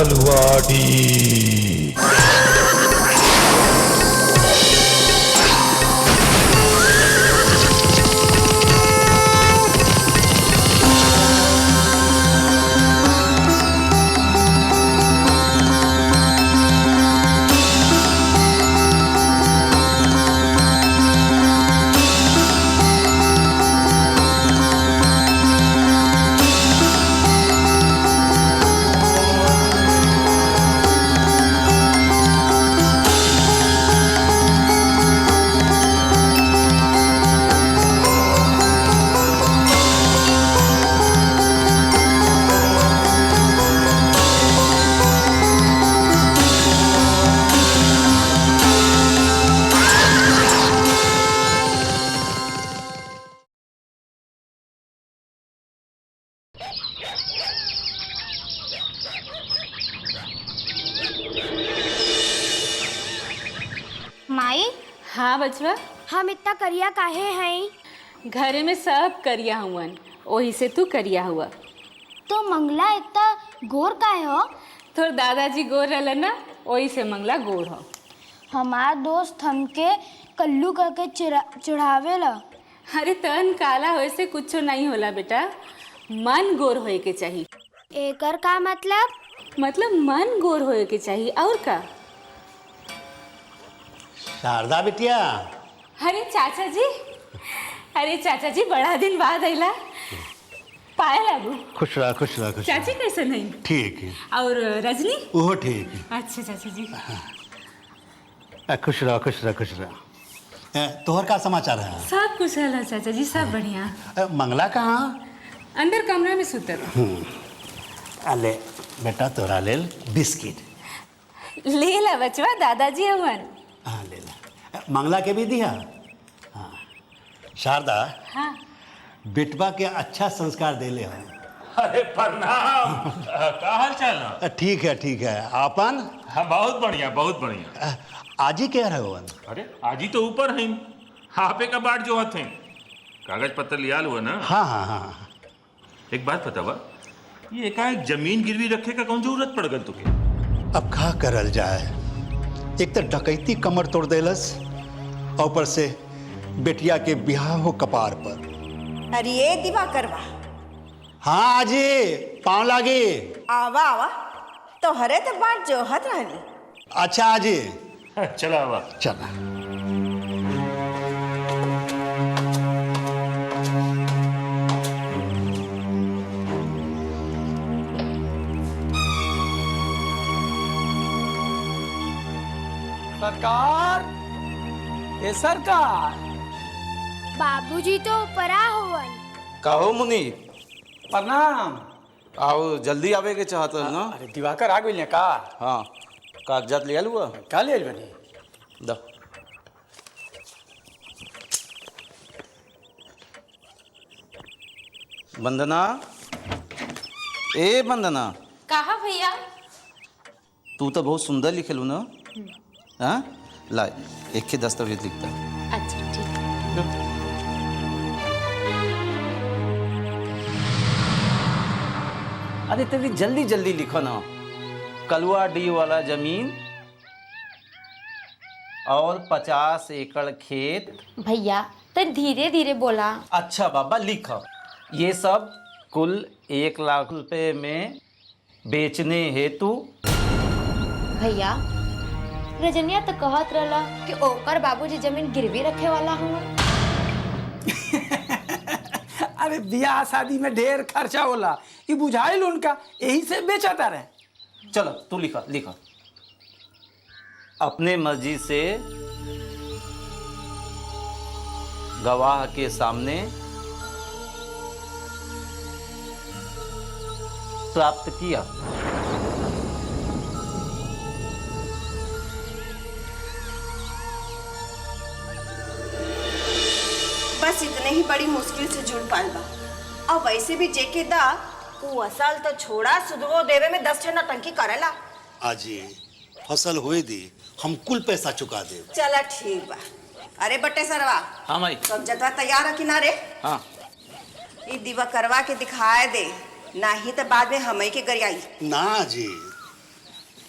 कलवाड़ी। माई। हाँ बचवा, हम इतना करिया काहे हैं? घरे में सब करिया हुवन, वही से तू करिया हुआ। तो मंगला इतना गोर काहे हो? तोर दादाजी गोर रहलन ना, वही से मंगला गोर हो। हमार दोस्त हमके कल्लू करके चिढ़ावेला। अरे तन काला होए से कुछ नहीं होला बेटा, मन गोर होए के चाहिए। एकर का मतलब? मतलब मन गोर होए के चाहिए, और का? शारदा बिटिया। अरे चाचा जी बड़ा दिन बाद आइला। पाए लागू। खुश रहा खुश रहा खुश। चाची कैसे नहीं? ठीक है। और रजनी? वो ठीक है। अच्छा चाचा जी। खुश रहा खुश रहा खुश रहा। तोहर का समाचार है? सब कुछ है चाचा जी, सब बढ़िया। मंगला कहाँ? अंदर कमरा में सुतर। अले बेटा तोरा लेल बिस्किट ले ला बचवा, दादाजी हवन। हाँ ले ला। मंगला के भी दिया। हाँ शारदा। हाँ बेटवा के अच्छा संस्कार दे ले हो। अरे प्रणाम। का हाल चाल? ठीक है आपन? हाँ बहुत बढ़िया बहुत बढ़िया। आज ही कह रहे हो? अरे आज ही तो ऊपर हैं, हापे का बाट जो हथे कागज पत्र लिया हुआ ना। हाँ। एक बात बतावा, ये एकाएक जमीन गिरवी रखे का कौन जरूरत पड़ गल तुके? अब का करल जाए, एक तो डकैती कमर तोड़ देलस, ऊपर से बेटिया के बिहाव हो कपार पर। अरे ये दिवा करवा। हाँ आजी पाँव लागी। आवा आवा तो हरे तो बाट जो हत रहली। अच्छा आजी चला आवा। चला। सरकार, ये सरकार। बाबूजी तो ऊपरा होवन। कहो मुनि, प्रणाम। आओ जल्दी आवे के चाहत है ना? अरे दिवाकर आ गई का? हाँ कागजात ले लुआ। का ले बनी? द वंदना, ए वंदना। कहा भैया? तू तो बहुत सुंदर लिखेलू ना। हाँ ला एक के दस्तावेज लिखता। अच्छा ठीक। अरे तेरी जल्दी जल्दी लिखो ना। कलवा डी वाला जमीन और 50 एकड़ खेत। भैया तो धीरे धीरे बोला। अच्छा बाबा लिखो। ये सब कुल 1 लाख रुपए में बेचने हेतु। भैया रजनिया तो कहत रहला कि ओकर बाबूजी जमीन गिरवी रखे वाला हुआ। अरे ब्याह शादी में ढेर खर्चा होला, ये बुझाइल उनका, यही से बेचता रहे। चलो तू लिखा लिखा। अपने मर्जी से गवाह के सामने प्राप्त किया। बस इतने ही बड़ी मुश्किल से जुड़ पाल बा। और वैसे भी जेके दा वो असल तो छोड़ा, सुधो देवे में 10 ठे नौटंकी करेला। आजी फसल हुई दी, हम कुल पैसा चुका दे। चला ठीक बा। अरे बट्टे सरवा। हाँ भाई। सब जगह तैयार है किनारे। हाँ ये दिवा करवा के दिखाए दे, नहीं तो बाद में हमें के गरियाई। ना जी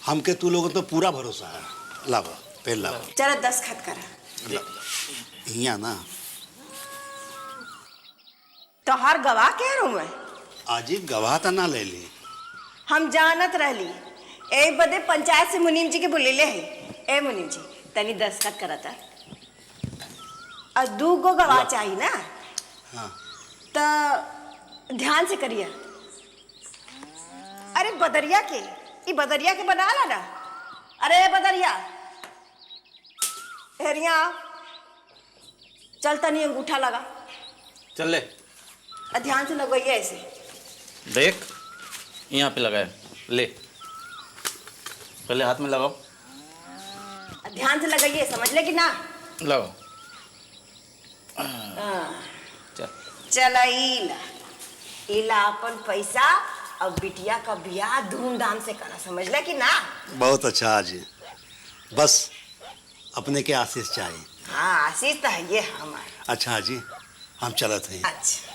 हमके तू लोगों तो पूरा भरोसा है। लावा पेन लावा। चलो 10 खत करा। यहाँ ना तो हर गवाह कह रहा हूँ मैं। आजी गवाह तो ना ले ली। हम जानत रहली एक बदे पंचायत से मुनीम जी के बुलेले है। ए मुनीम जी तनी 10 खत करा था और 2 गो गवाह चाहिए ना। हाँ तो ध्यान से करिए। अरे बदरिया के ये बदरिया के बना ला ना। अरे बदरिया हेरिया चल तनी अंगूठा लगा। चल ले। ध्यान से लगवाइए ऐसे। देख यहाँ पे लगाए ले, पहले हाथ में लगाओ। ध्यान से लगाइए, समझ ले कि ना। लगाओ। चल चला इला अपन पैसा और बिटिया का ब्याह धूमधाम से करा, समझ ले कि ना। बहुत अच्छा आजी, बस अपने के आशीष चाहिए। हाँ आशीष तो है ये हमारे। अच्छा आजी हम चलत हैं। अच्छा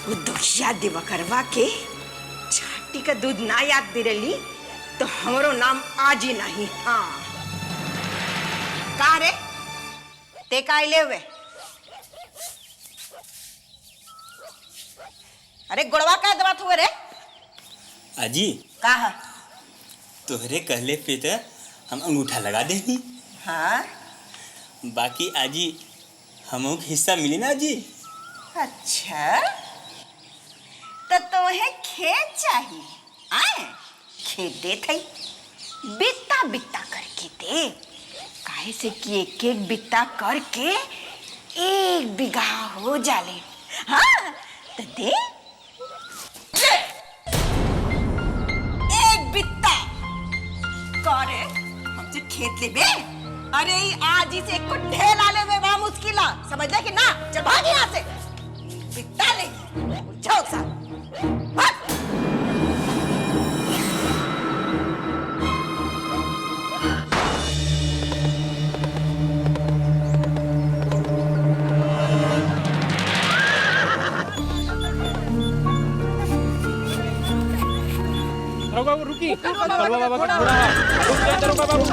वो दोषिया दिवकरवा के छाती का दूध ना याद दे रही तो हमारो नाम आज ही नहीं। हाँ कहा रे ते का ले हुए। अरे गुड़वा का दबात हुए रे। आजी कहा तोहरे कहले पे तो हम अंगूठा लगा देंगी। हाँ बाकी आजी हमों को हिस्सा मिली ना आजी। अच्छा तो तुम्हें खेत चाहिए। आए खेत दे थई बित्ता बित्ता करके दे। काहे से कि एक एक बित्ता करके 1 बीघा हो जाले। हाँ तो दे 1 बित्ता करे हमसे खेत ले बे। अरे आज ही से एक को ढेला ले बे बड़ा मुश्किल है, समझ ले कि ना। चल भाग यहाँ से। बित्ता ले जाओ सा भाग। बाबू रुकी, बाबा का घोड़ा रुक जा, चलो बाबू।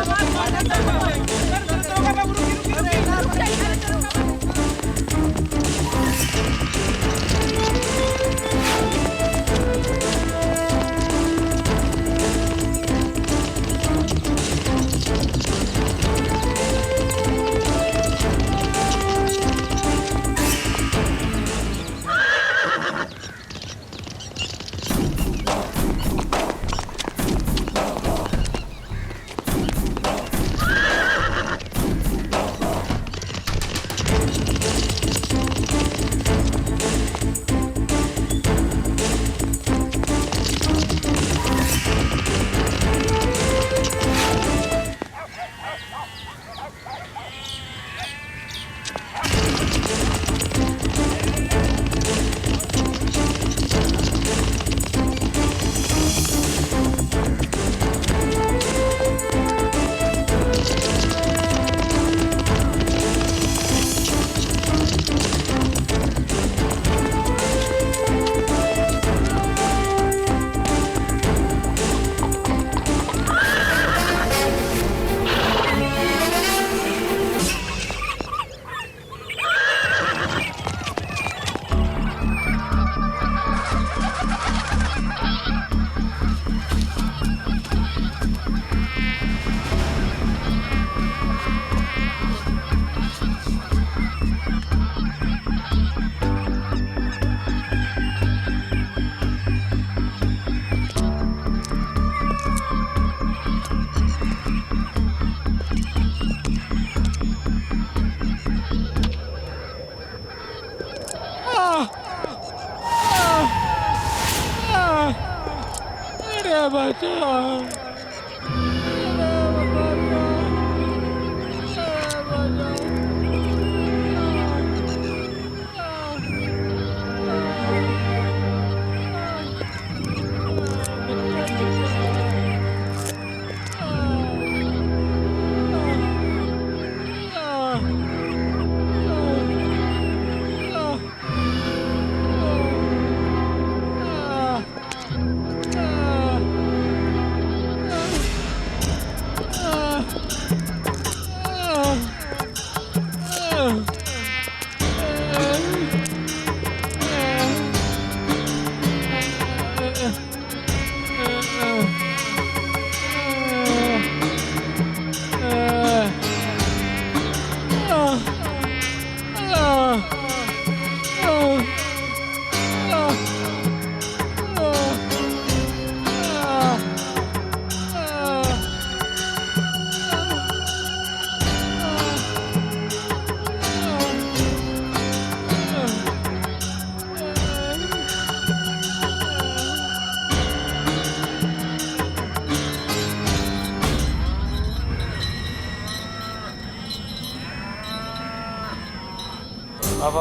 अब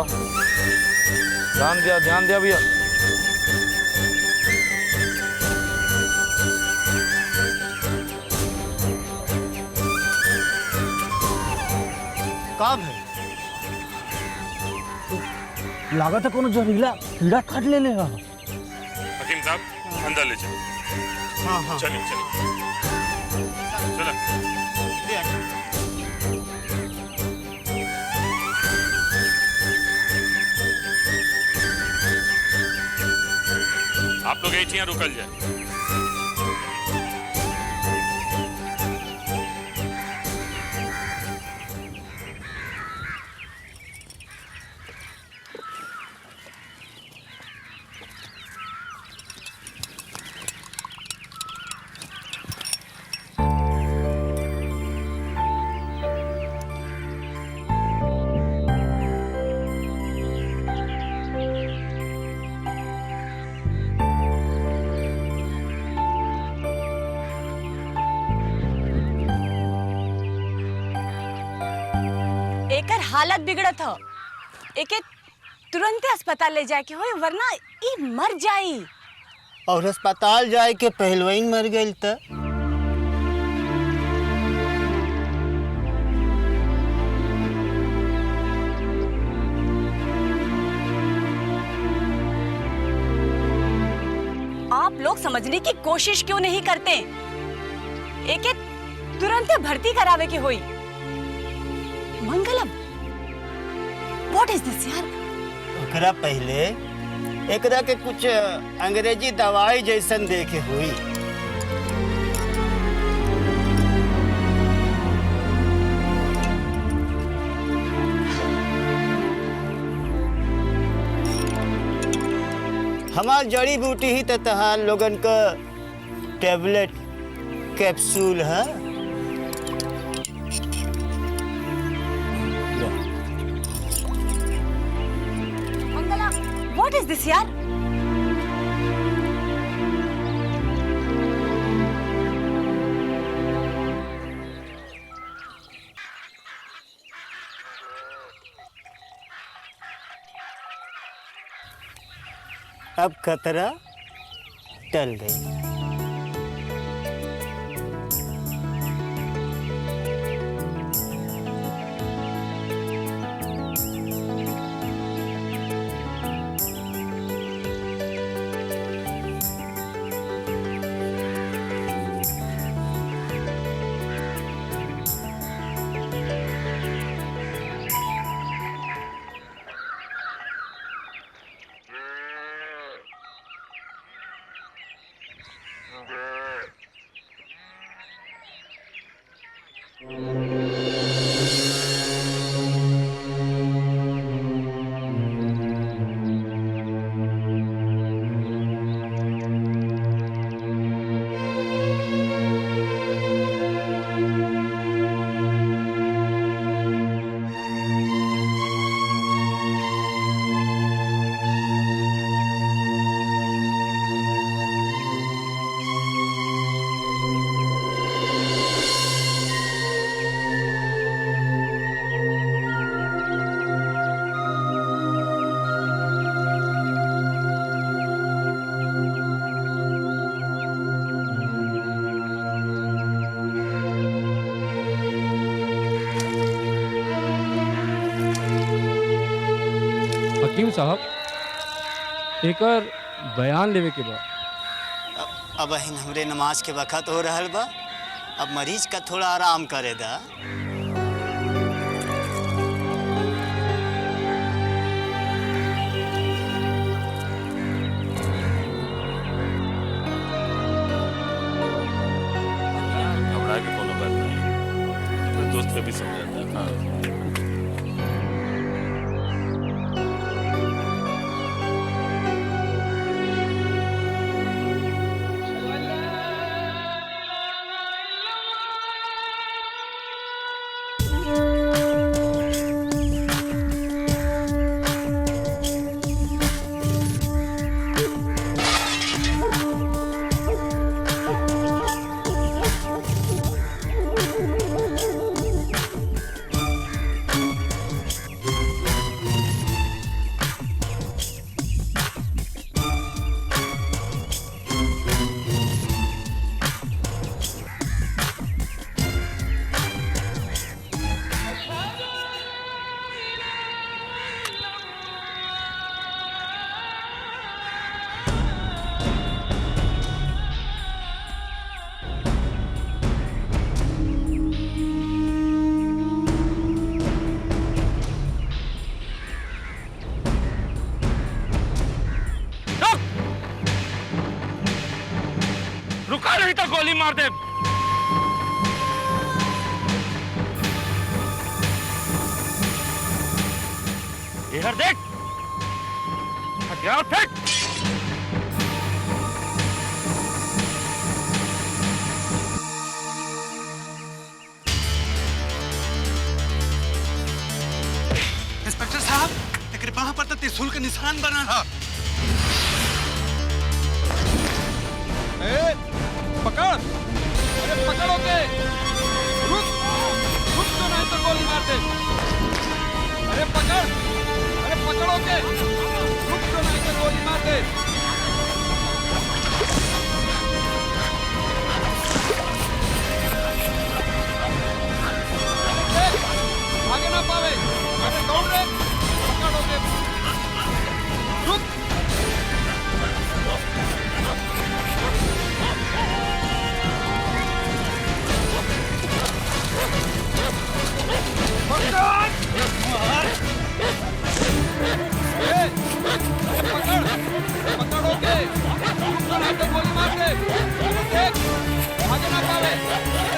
ध्यान दिया भैया। कब है? लागत है कोनो जहरीला कीड़ा काट ले लेगा। हकीम साहब अंदर ले चलो। हाँ हाँ चलिए चलो। आप लोग यही रुकल जाए। एकर हालत बिगड़त ह। एके तुरंत अस्पताल ले जाके होई वरना ई मर जाई। और अस्पताल जाए के पहलवाइन मर गई त आप लोग समझने की कोशिश क्यों नहीं करते? एके तुरंत भर्ती करावे के होई। मंगलम, व्हाट इज दिस यार? ओकरा पहले एकरा के कुछ अंग्रेजी दवाई जैसन देके हुई। हमार जड़ी बूटी ही तो तहार लोगन का टेबलेट कैप्सूल है। मंगला, व्हाट इज दिस यार? अब खतरा टल गई। हकीम साहब एकर बयान लेवे के बाद अब हमरे नमाज के वक्त हो रहल बा। अब मरीज का थोड़ा आराम करे दा। घबरा के कोनो बात नहीं, दोस्त को भी समझाता है। हाँ। नहीं तो गोली मार दे। इधर देख, हथियार फेंक। इंस्पेक्टर साहब, एक बाह पर तो त्रिशूल का निशान बना था। पकड़, अरे पकड़ो के, रुक, रुक तो नहीं तो गोली मार दे। अरे पकड़, अरे पकड़ो के, रुक तो नहीं तो गोली मार दे। भागे ना पावे, अरे दौड़ रे, पकड़ो के, रुक। पकड़ो के, तो गोली मार दे। देख, भागे ना पावे,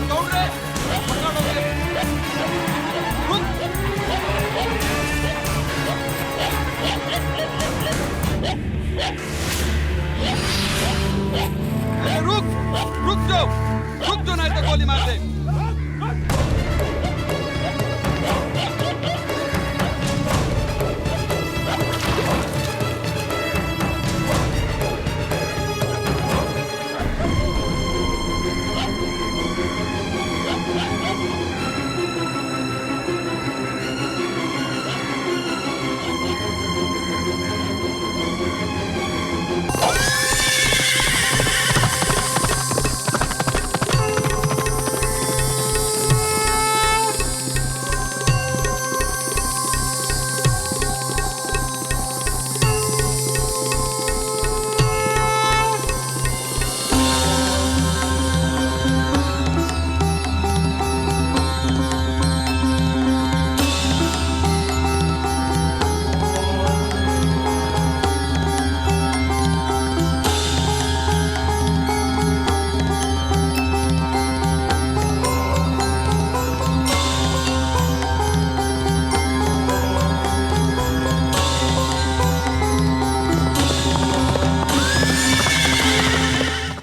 दौड़ रे, पकड़ो के, रुक, रुक जाओ, रुक जो नहीं तो गोली मार दे।